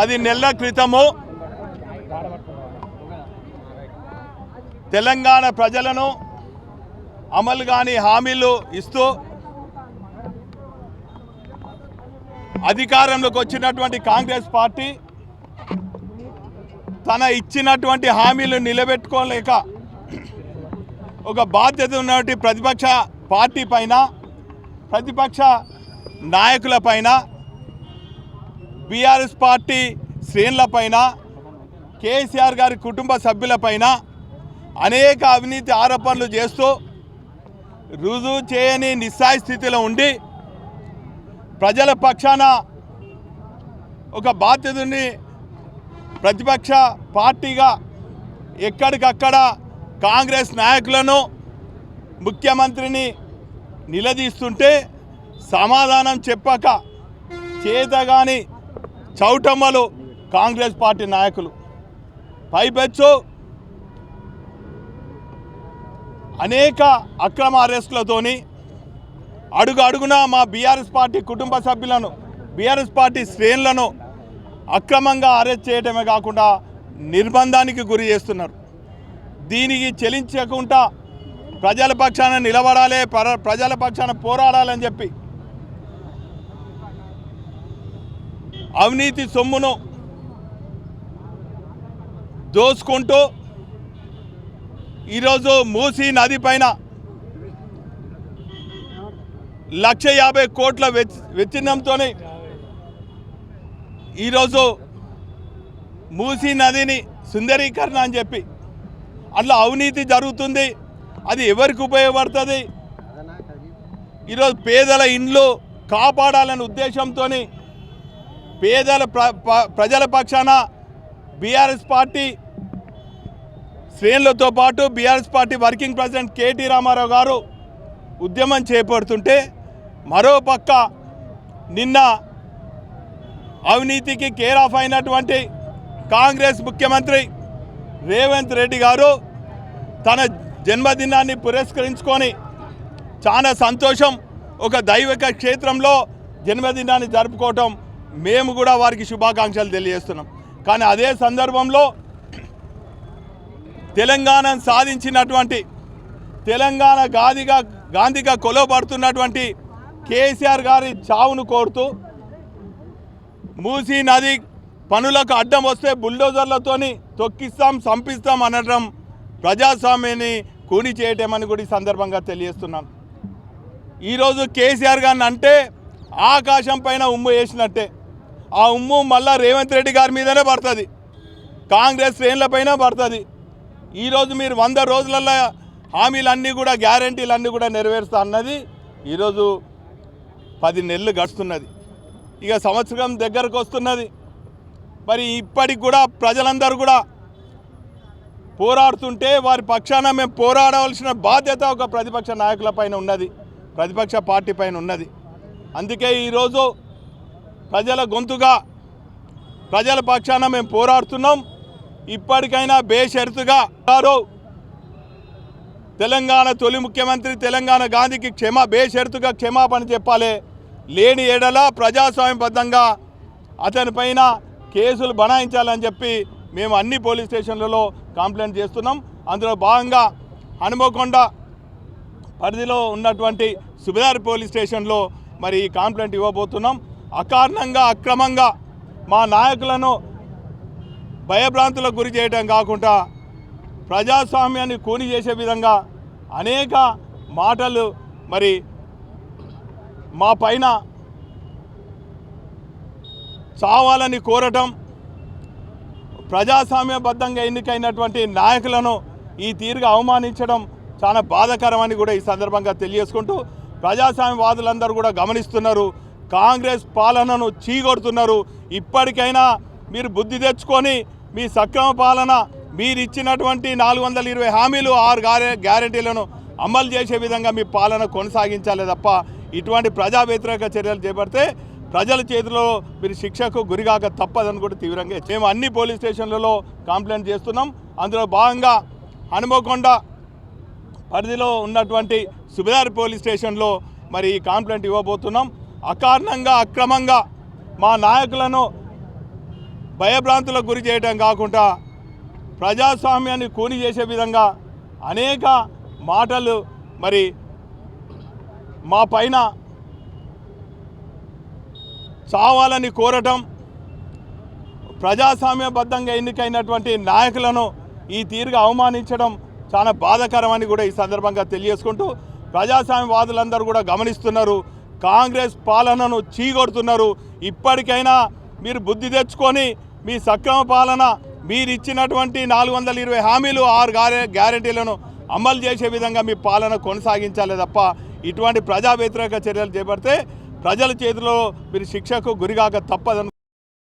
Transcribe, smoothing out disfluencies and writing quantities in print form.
10 నెలల క్రితము తెలంగాణ ప్రజలను అమలు కాని హామీలు ఇస్తూ అధికారంలోకి వచ్చినటువంటి కాంగ్రెస్ పార్టీ తన ఇచ్చినటువంటి హామీలు నిలబెట్టుకోలేక ఒక బాధ్యత ఉన్నటువంటి ప్రతిపక్ష పార్టీ పైన, ప్రతిపక్ష నాయకుల పైన, బీఆర్ఎస్ పార్టీ శ్రేణులపైన, కేసీఆర్ గారి కుటుంబ సభ్యులపైన అనేక అవినీతి ఆరోపణలు చేస్తూ రుజువు చేయని నిస్సాయ స్థితిలో ఉండి ప్రజల పక్షాన ఒక బాధ్యతని ప్రతిపక్ష పార్టీగా ఎక్కడికక్కడ కాంగ్రెస్ నాయకులను, ముఖ్యమంత్రిని నిలదీస్తుంటే సమాధానం చెప్పక చేతగాని చౌటమ్మలు కాంగ్రెస్ పార్టీ నాయకులు. పైపెచ్చు అనేక అక్రమ అరెస్టులతోని అడుగు అడుగున మా బీఆర్ఎస్ పార్టీ కుటుంబ సభ్యులను, బీఆర్ఎస్ పార్టీ శ్రేణులను అక్రమంగా అరెస్ట్ చేయడమే కాకుండా నిర్బంధానికి గురి చేస్తున్నారు. దీనికి చెలించకుండా ప్రజల పక్షాన నిలబడాలి, ప్రజల పక్షాన పోరాడాలని చెప్పి అవినీతి సొమ్మును దోసుకుంటూ ఈరోజు మూసీ నది పైన 1,50,000 కోట్ల వెచ్చిందంతో ఈరోజు మూసీ నదిని సుందరీకరణ అని చెప్పి అట్లా అవినీతి జరుగుతుంది. అది ఎవరికి ఉపయోగపడుతుంది? ఈరోజు పేదల ఇండ్లు కాపాడాలనే ఉద్దేశంతో పేదల ప్రజల పక్షాన బీఆర్ఎస్ పార్టీ శ్రేణులతో పాటు BRS party working president KT Rama Rao గారు ఉద్యమం చేపడుతుంటే, మరో పక్క నిన్న అవినీతికి కేర్ ఆఫ్ అయినటువంటి కాంగ్రెస్ ముఖ్యమంత్రి రేవంత్ రెడ్డి గారు తన జన్మదినాన్ని పురస్కరించుకొని చాలా సంతోషం, ఒక దైవిక క్షేత్రంలో జన్మదినాన్ని జరుపుకోవటం మేము కూడా వారికి శుభాకాంక్షలు తెలియజేస్తున్నాం. కానీ అదే సందర్భంలో తెలంగాణను సాధించినటువంటి, తెలంగాణ గాంధీగా కొలవబడుతున్నటువంటి కేసీఆర్ గారి చావును కోరుతూ మూసీ నది పనులకు అడ్డం వస్తే బుల్డోజర్లతోని తొక్కిస్తాం, సంపిస్తాం అనడం ప్రజాస్వామ్యాన్ని కూని చేయటమని కూడా ఈ సందర్భంగా తెలియజేస్తున్నాను. ఈరోజు కేసీఆర్ గారిని అంటే ఆకాశం పైన ఉమ్ము వేసినట్టే. ఆ ఉమ్ము మళ్ళా రేవంత్ రెడ్డి గారి మీదనే పడుతుంది, కాంగ్రెస్ శ్రేణులపైన పడుతుంది. ఈరోజు మీరు 100 రోజులలో హామీలన్నీ కూడా, గ్యారంటీలన్నీ కూడా నెరవేరుస్తా అన్నది ఈరోజు 10 నెలలు గడుస్తున్నది. ఇక సంవత్సరం దగ్గరకు వస్తున్నది. మరి ఇప్పటికి కూడా ప్రజలందరూ కూడా పోరాడుతుంటే వారి పక్షాన మేము పోరాడవలసిన బాధ్యత ఒక ప్రతిపక్ష నాయకుల పైన ఉన్నది, ప్రతిపక్ష పార్టీ పైన ఉన్నది. అందుకే ఈరోజు ప్రజల గొంతుగా, ప్రజల పక్షాన మేము పోరాడుతున్నాం. ఇప్పటికైనా బేషరతుగా తెలంగాణ తొలి ముఖ్యమంత్రి తెలంగాణ గాంధీకి బేషరతుగా క్షమాపణ చెప్పాలి. లేని ఎడల ప్రజాస్వామ్యబద్ధంగా అతనిపైన కేసులు బనాయించాలని చెప్పి మేము అన్ని పోలీస్ స్టేషన్లలో కంప్లైంట్ చేస్తున్నాం. అందులో భాగంగా హనుమకొండ పరిధిలో ఉన్నటువంటి సుబేదార్ పోలీస్ స్టేషన్లో మరి ఈ కంప్లైంట్ ఇవ్వబోతున్నాం. అకారణంగా, అక్రమంగా మా నాయకులను భయభ్రాంతులకు గురి చేయడం కాకుండా ప్రజాస్వామ్యాన్ని కూని చేసే విధంగా అనేక మాటలు మరి మా పైన చావాలని కోరటం, ప్రజాస్వామ్యబద్ధంగా ఎన్నికైనటువంటి నాయకులను ఈ తీరుగా అవమానించడం చాలా బాధాకరమని కూడా ఈ సందర్భంగా తెలియజేసుకుంటూ, ప్రజాస్వామ్యవాదులందరూ కూడా గమనిస్తున్నారు, కాంగ్రెస్ పాలనను చీగొడుతున్నారు. ఇప్పటికైనా మీరు బుద్ధి తెచ్చుకొని మీ సక్రమ పాలన, మీరు ఇచ్చినటువంటి 420 హామీలు, 6 గ్యారెంటీలను అమలు చేసే విధంగా మీ పాలన కొనసాగించాలి తప్ప ఇటువంటి ప్రజా వ్యతిరేక చర్యలు చేపడితే ప్రజల చేతిలో మీరు శిక్షకు గురిగాక తప్పదని కూడా తీవ్రంగా మేము అన్ని పోలీస్ స్టేషన్లలో కంప్లైంట్ చేస్తున్నాం. అందులో భాగంగా హనుమకొండ పరిధిలో ఉన్నటువంటి సుబేదార్ పోలీస్ స్టేషన్లో మరి ఈ కంప్లైంట్ ఇవ్వబోతున్నాం. అకారణంగా, అక్రమంగా మా నాయకులను భయభ్రాంతులకు గురి చేయడం కాకుండా ప్రజాస్వామ్యాన్ని కూని చేసే విధంగా అనేక మాటలు మరి మా పైన చావాలని కోరటం, ప్రజాస్వామ్యబద్ధంగా ఎన్నికైనటువంటి నాయకులను ఈ తీరుగా అవమానించడం చాలా బాధాకరమని కూడా ఈ సందర్భంగా తెలియజేసుకుంటూ ప్రజాస్వామ్యవాదులందరూ కూడా గమనిస్తున్నారు. కాంగ్రెస్ పాలనను చీకొడుతున్నారు. ఇప్పటికైనా మీరు బుద్ధి తెచ్చుకొని మీ సక్రమ పాలన, మీరు ఇచ్చినటువంటి 420 హామీలు 6 గ్యారెంటీలను అమలు చేసే విధంగా మీ పాలన కొనసాగించాలి తప్ప ఇటువంటి ప్రజా వ్యతిరేక చర్యలు చేపడితే ప్రజల చేతిలో మీరు శిక్షకు గురిగాక తప్పదని